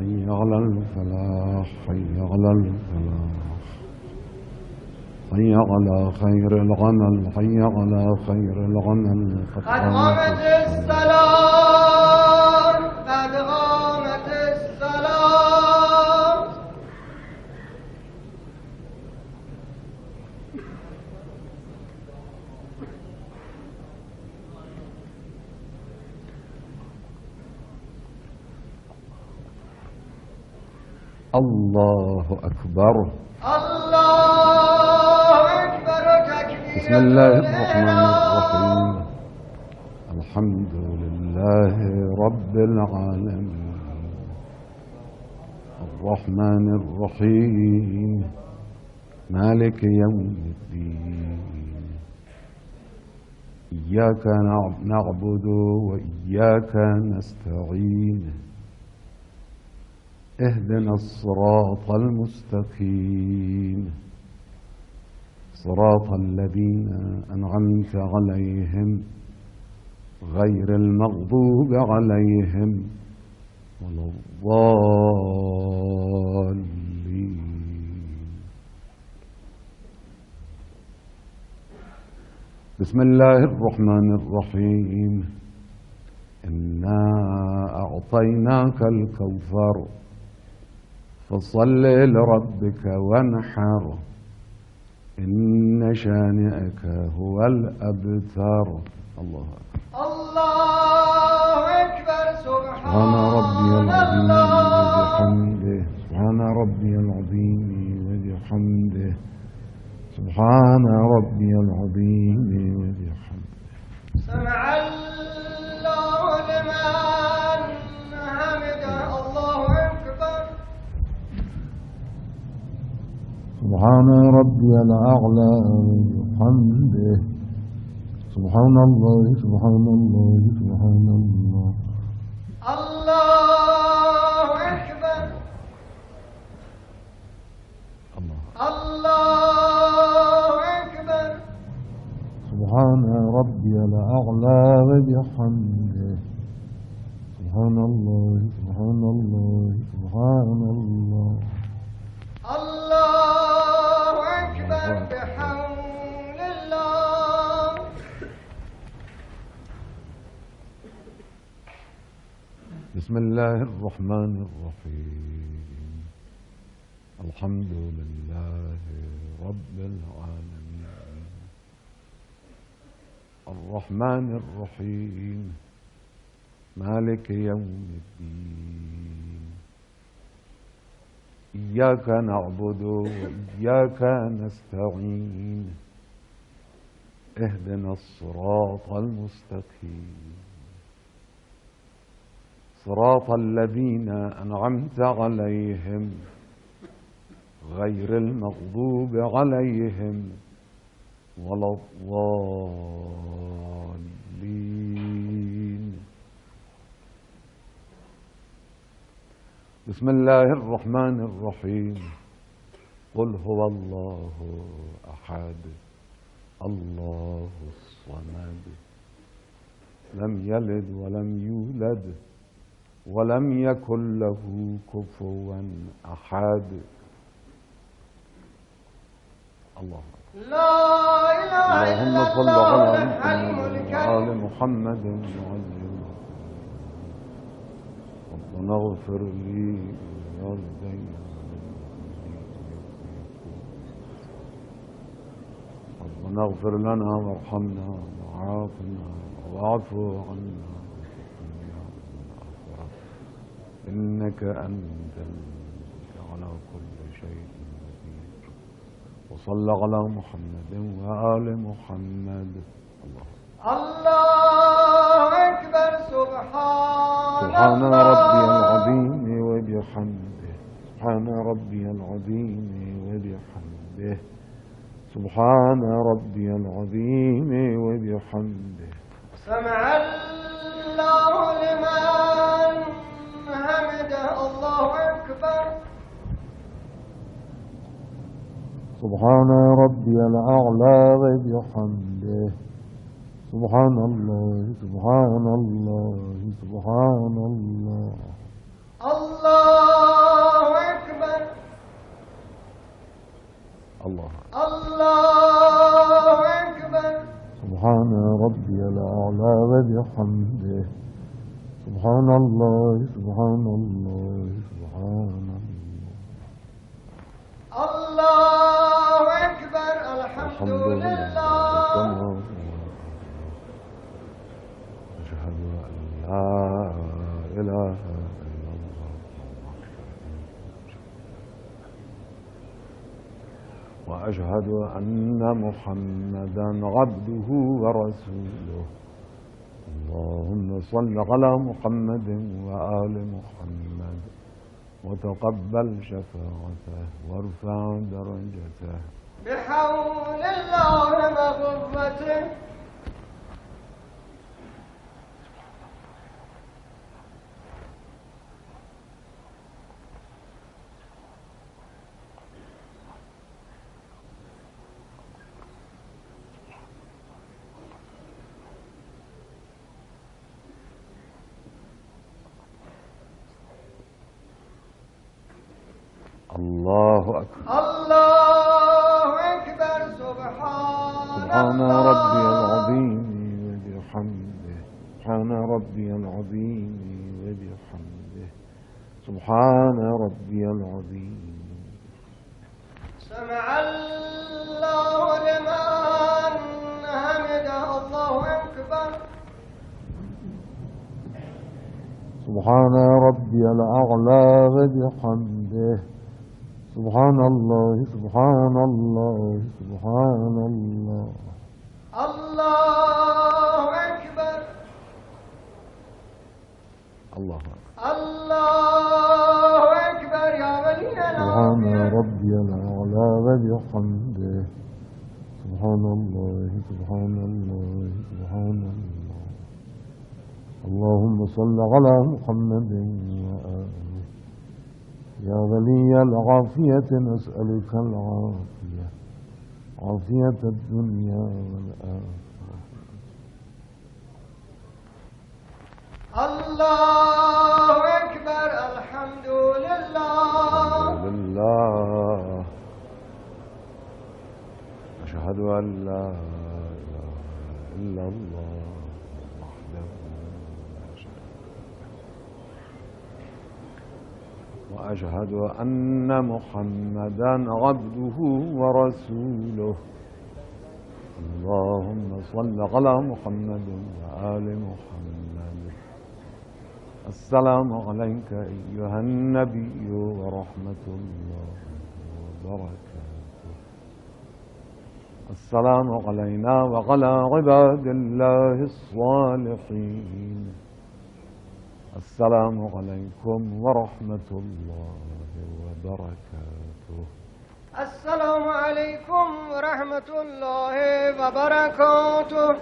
حي على الفلاح حي على الفلاح حي على خير العمل حي على خير العمل قد قامت الصلاة قد قامت الصلاة. الله أكبر. الله أكبر تكبيرا. بسم الله الرحمن الرحيم. الحمد لله رب العالمين الرحمن الرحيم مالك يوم الدين. إياك نعبد وإياك نستعين. اهدنا الصراط المستقيم صراط الذين أنعمت عليهم غير المغضوب عليهم ولا الضالين. بسم الله الرحمن الرحيم. إنا أعطيناك الكوثر فصل لربك وانحر إن شانئك هو الأبتر. الله أكبر. الله أكبر. سبحان ربي العظيم وبحمده سبحان ربي العظيم وبحمده سبحان ربي العظيم وبحمده. سمع الله لمن حمده. الله أكبر. سبحان ربي الأعلى وبحمده سبحان الله سبحان الله سبحان الله. الله أكبر. الله أكبر. سبحان ربي الأعلى وبحمده سبحان الله سبحان الله سبحان الله. الله أكبر بحول الله. بسم الله الرحمن الرحيم. الحمد لله رب العالمين الرحمن الرحيم مالك يوم الدين. إياك نعبد وإياك نستعين. اهدنا الصراط المستقيم صراط الذين أنعمت عليهم غير المغضوب عليهم ولا الضالين. بسم الله الرحمن الرحيم. قل هو الله أحد الله الصمد لم يلد ولم يولد ولم يكن له كفوا أحد. الله لا إله إلا اللهم صل الله على الحليم محمد الكريم. وآل محمد وعلم. ربنا اغفر لي ولوالدي ربنا اغفر لنا وارحمنا وعافنا واعف عنا إنك أنت على كل شيء قدير. وصلى على محمد وآل محمد. الله أكبر. سبحان ربي العظيم وبحمده سبحان ربي العظيم وبحمده سبحان ربي العظيم وبحمده. سمع الله لمن حمده. الله أكبر. سبحان ربي الأعلى وبحمده سبحان الله سبحان الله سبحان الله. الله وبحمده سبحان الله سبحان الله سبحان الله الله أكبر الحمد لله أشهد أن لا إله إلا الله وأشهد أن محمدا عبده ورسوله اللهم صل على محمد وآل محمد وتقبل شفاعته وارفع درجته بحول الله وقوته. الله أكبر الله أكبر سبحان ربي العظيم وبحمده سبحان ربي العظيم وبحمده سبحان ربي العظيم. سمع الله لمن حمده الله أكبر. سبحان ربي الأعلى وبحمده سبحان الله سبحان الله سبحان الله. الله أكبر الله أكبر الله أكبر يا ولي سبحان ربي الأعلى وبحمده سبحان الله سبحان الله سبحان الله. اللهم صل على محمد وآله. يا ولي العافية نسألك العافية عافية الدنيا والآخرة. الله أكبر الحمد لله. الحمد لله. أشهد أن لا إله إلا الله وحده لا شريك له وأشهد أن محمدا عبده ورسوله. اللهم صل على محمد وآل محمد. السلام عليك أيها النبي ورحمة الله وبركاته. السلام علينا وعلى عباد الله الصالحين. السلام عليكم ورحمة الله وبركاته. السلام عليكم ورحمة الله وبركاته.